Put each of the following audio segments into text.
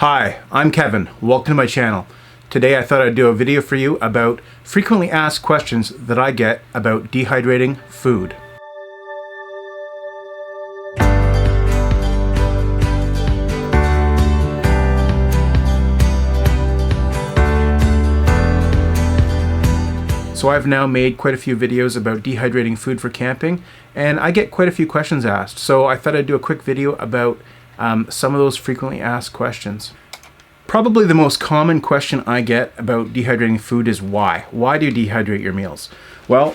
Hi, I'm Kevin. Welcome to my channel. Today I thought I'd do a video for you about frequently asked questions that I get about dehydrating food. So I've now made quite a few videos about dehydrating food for camping, and I get quite a few questions asked. So I thought I'd do a quick video about some of those frequently asked questions. Probably the most common question I get about dehydrating food is why? Why do you dehydrate your meals? Well,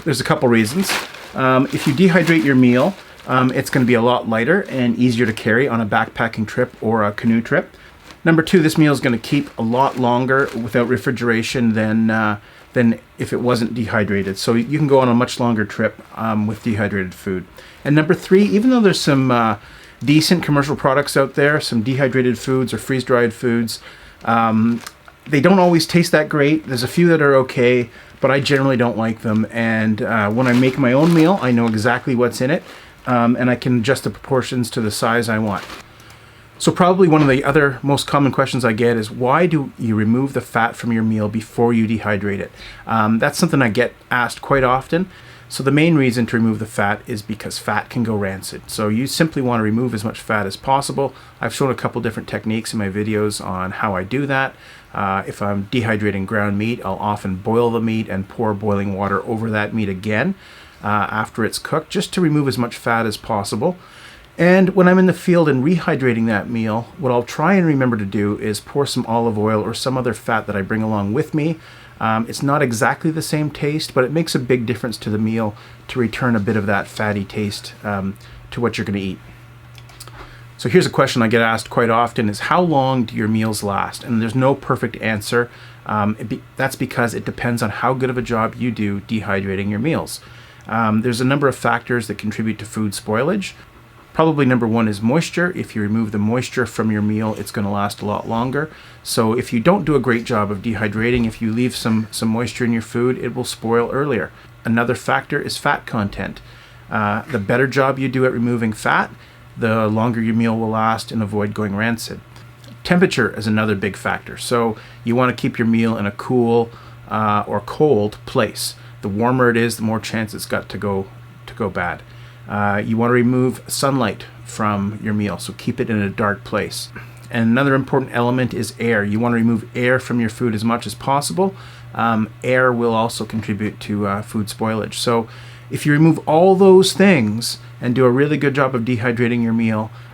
there's a couple reasons. If you dehydrate your meal, it's going to be a lot lighter and easier to carry on a backpacking trip or a canoe trip. Number two, this meal is going to keep a lot longer without refrigeration than if it wasn't dehydrated. So you can go on a much longer trip with dehydrated food. And number three, even though there's some decent commercial products out there, some dehydrated foods or freeze-dried foods, they don't always taste that great. There's a few that are okay, but I generally don't like them. And when I make my own meal, I know exactly what's in it, and I can adjust the proportions to the size I want. So probably one of the other most common questions I get is, why do you remove the fat from your meal before you dehydrate it? That's something I get asked quite often. So the main reason to remove the fat is because fat can go rancid. So you simply want to remove as much fat as possible. I've shown a couple different techniques in my videos on how I do that. If I'm dehydrating ground meat, I'll often boil the meat and pour boiling water over that meat again after it's cooked, just to remove as much fat as possible. And when I'm in the field and rehydrating that meal, what I'll try and remember to do is pour some olive oil or some other fat that I bring along with me. It's not exactly the same taste, but it makes a big difference to the meal to return a bit of that fatty taste to what you're going to eat. So here's a question I get asked quite often is, how long do your meals last? And there's no perfect answer. That's because it depends on how good of a job you do dehydrating your meals. There's a number of factors that contribute to food spoilage. Probably number one is moisture. If you remove the moisture from your meal, it's going to last a lot longer. So if you don't do a great job of dehydrating, if you leave some moisture in your food, it will spoil earlier. Another factor is fat content. The better job you do at removing fat, the longer your meal will last and avoid going rancid. Temperature is another big factor. So you want to keep your meal in a cool or cold place. The warmer it is, the more chance it's got to go bad. You want to remove sunlight from your meal, so keep it in a dark place. And another important element is air. You want to remove air from your food as much as possible. Air will also contribute to food spoilage. So if you remove all those things and do a really good job of dehydrating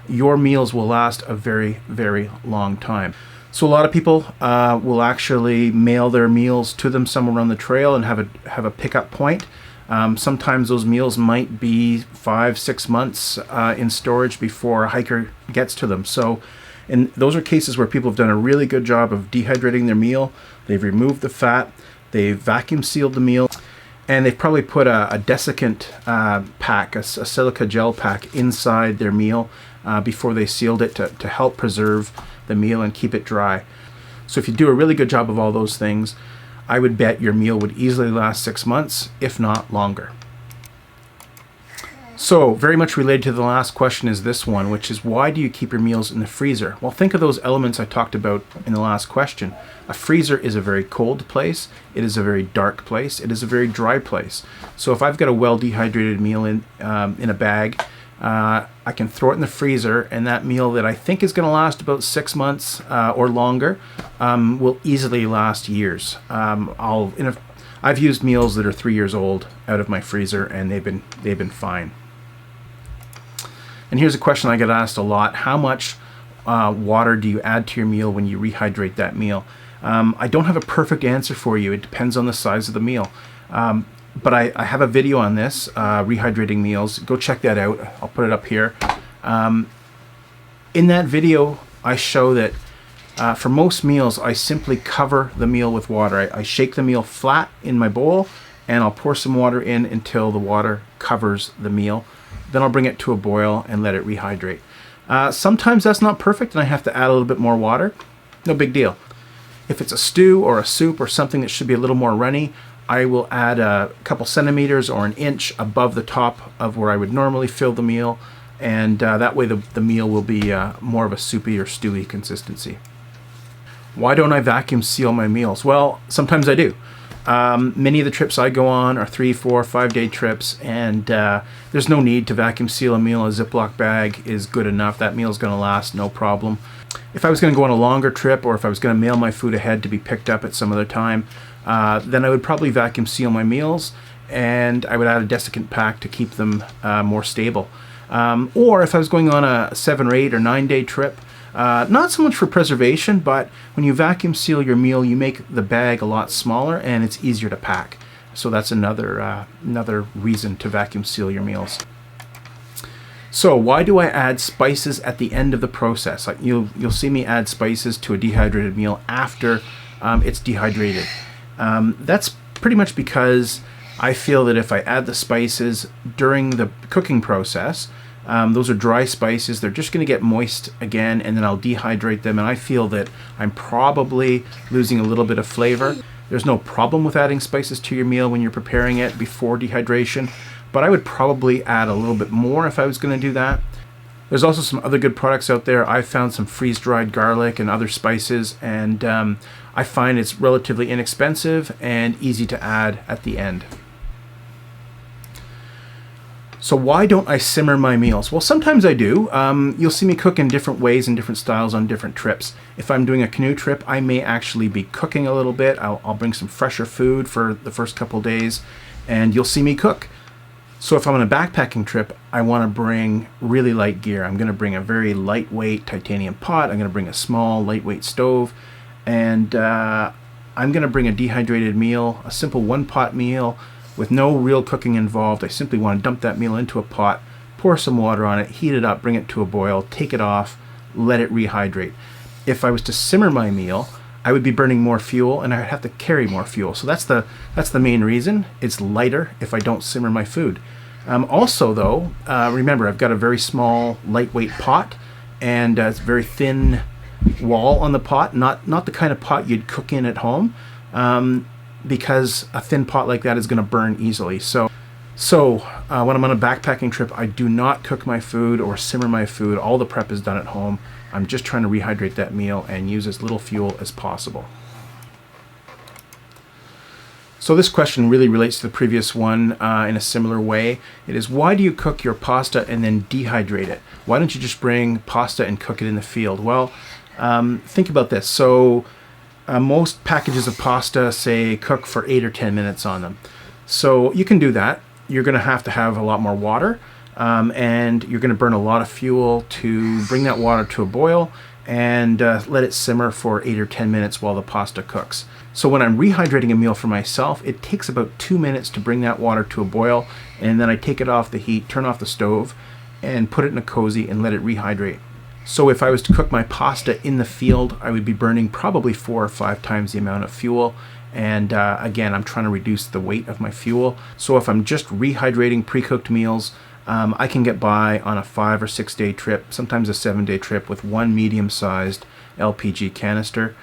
your meals will last a very, very long time. So a lot of people will actually mail their meals to them somewhere on the trail and have a pickup point. Sometimes those meals might be 5-6 months in storage before a hiker gets to them. So, and those are cases where people have done a really good job of dehydrating their meal. They've removed the fat, they've vacuum sealed the meal, and they've probably put a desiccant pack, a silica gel pack inside their meal before they sealed it to help preserve the meal and keep it dry. So if you do a really good job of all those things, I would bet your meal would easily last 6 months, if not longer. So, very much related to the last question is this one, which is, why do you keep your meals in the freezer? Well, think of those elements I talked about in the last question. A freezer is a very cold place, it is a very dark place, it is a very dry place. So if I've got a well-dehydrated meal in a bag, I can throw it in the freezer, and that meal that I think is going to last about 6 months or longer will easily last years. I've used meals that are 3 years old out of my freezer, and they've been fine. And here's a question I get asked a lot: how much water do you add to your meal when you rehydrate that meal? I don't have a perfect answer for you. It depends on the size of the meal. But I have a video on this, rehydrating meals. Go check that out. I'll put it up here. In that video, I show that for most meals, I simply cover the meal with water. I shake the meal flat in my bowl, and I'll pour some water in until the water covers the meal. Then I'll bring it to a boil and let it rehydrate. Sometimes that's not perfect, and I have to add a little bit more water. No big deal. If it's a stew or a soup or something that should be a little more runny, I will add a couple centimeters or an inch above the top of where I would normally fill the meal. and that way the meal will be more of a soupy or stewy consistency. Why don't I vacuum seal my meals? Well, sometimes I do. Many of the trips I go on are 3, 4, 5 day trips, and there's no need to vacuum seal a meal. A Ziploc bag is good enough. That meal is going to last no problem. If I was going to go on a longer trip, or if I was going to mail my food ahead to be picked up at some other time, then I would probably vacuum seal my meals, and I would add a desiccant pack to keep them more stable. Or if I was going on a 7 or 8 or 9 day trip, not so much for preservation, but when you vacuum seal your meal, you make the bag a lot smaller and it's easier to pack. So that's another reason to vacuum seal your meals. So why do I add spices at the end of the process? Like you'll see me add spices to a dehydrated meal after it's dehydrated. That's pretty much because I feel that if I add the spices during the cooking process, those are dry spices, they're just going to get moist again, and then I'll dehydrate them, and I feel that I'm probably losing a little bit of flavor. There's no problem with adding spices to your meal when you're preparing it before dehydration, but I would probably add a little bit more if I was going to do that. There's also some other good products out there. I've found some freeze-dried garlic and other spices, and I find it's relatively inexpensive and easy to add at the end. So why don't I simmer my meals? Well, sometimes I do. You'll see me cook in different ways and different styles on different trips. If I'm doing a canoe trip, I may actually be cooking a little bit. I'll bring some fresher food for the first couple days, and you'll see me cook. So if I'm on a backpacking trip, I want to bring really light gear. I'm going to bring a very lightweight titanium pot. I'm going to bring a small, lightweight stove, and I'm going to bring a dehydrated meal, a simple one-pot meal, with no real cooking involved. I simply want to dump that meal into a pot, pour some water on it, heat it up, bring it to a boil, take it off, let it rehydrate. If I was to simmer my meal, I would be burning more fuel and I would have to carry more fuel. So that's the main reason. It's lighter if I don't simmer my food. Also though, remember I've got a very small, lightweight pot, and it's a very thin wall on the pot, not the kind of pot you'd cook in at home. Because a thin pot like that is going to burn easily. So when I'm on a backpacking trip, I do not cook my food or simmer my food. All the prep is done at home. I'm just trying to rehydrate that meal and use as little fuel as possible. So this question really relates to the previous one in a similar way. It is, why do you cook your pasta and then dehydrate it? Why don't you just bring pasta and cook it in the field? Well, think about this. So most packages of pasta say cook for 8 or 10 minutes on them. So you can do that. You're going to have a lot more water, and you're going to burn a lot of fuel to bring that water to a boil and let it simmer for 8 or 10 minutes while the pasta cooks. So when I'm rehydrating a meal for myself, it takes about 2 minutes to bring that water to a boil, and then I take it off the heat, turn off the stove, and put it in a cozy and let it rehydrate. So if I was to cook my pasta in the field, I would be burning probably 4 or 5 times the amount of fuel. And again, I'm trying to reduce the weight of my fuel. So if I'm just rehydrating pre-cooked meals, I can get by on a 5 or 6 day trip, sometimes a 7 day trip, with one medium-sized LPG canister.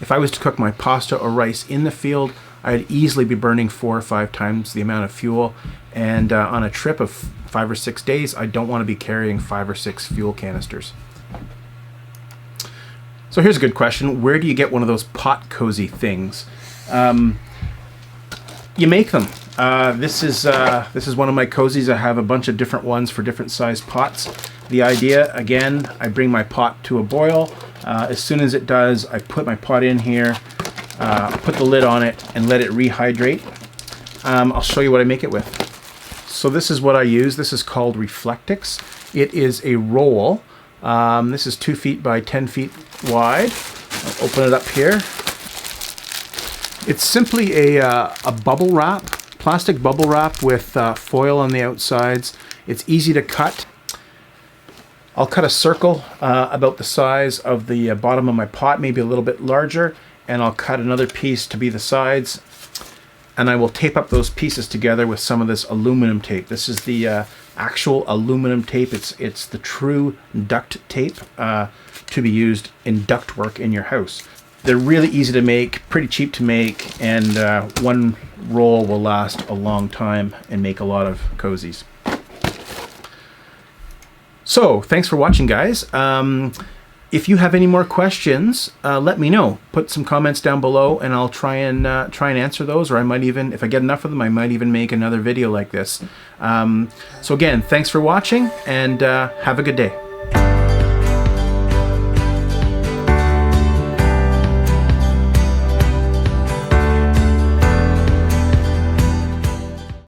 If I was to cook my pasta or rice in the field, I'd easily be burning 4 or 5 times the amount of fuel. And on a trip of 5 or 6 days, I don't want to be carrying 5 or 6 fuel canisters. So here's a good question. Where do you get one of those pot cozy things? You make them. This is one of my cozies. I have a bunch of different ones for different size pots. The idea, again, I bring my pot to a boil. As soon as it does, I put my pot in here, put the lid on it, and let it rehydrate. I'll show you what I make it with. So this is what I use. This is called Reflectix. It is a roll. This is 2 feet by 10 feet wide. I'll open it up here. It's simply a bubble wrap, plastic bubble wrap with foil on the outsides. It's easy to cut. I'll cut a circle about the size of the bottom of my pot, maybe a little bit larger, and I'll cut another piece to be the sides. And I will tape up those pieces together with some of this aluminum tape. This is the actual aluminum tape. It's the true duct tape to be used in ductwork in your house. They're really easy to make, pretty cheap to make, and one roll will last a long time and make a lot of cozies. So thanks for watching, guys. If you have any more questions, let me know. Put some comments down below, and I'll try and answer those. Or I might even, if I get enough of them, I might even make another video like this. So again, thanks for watching, and have a good day.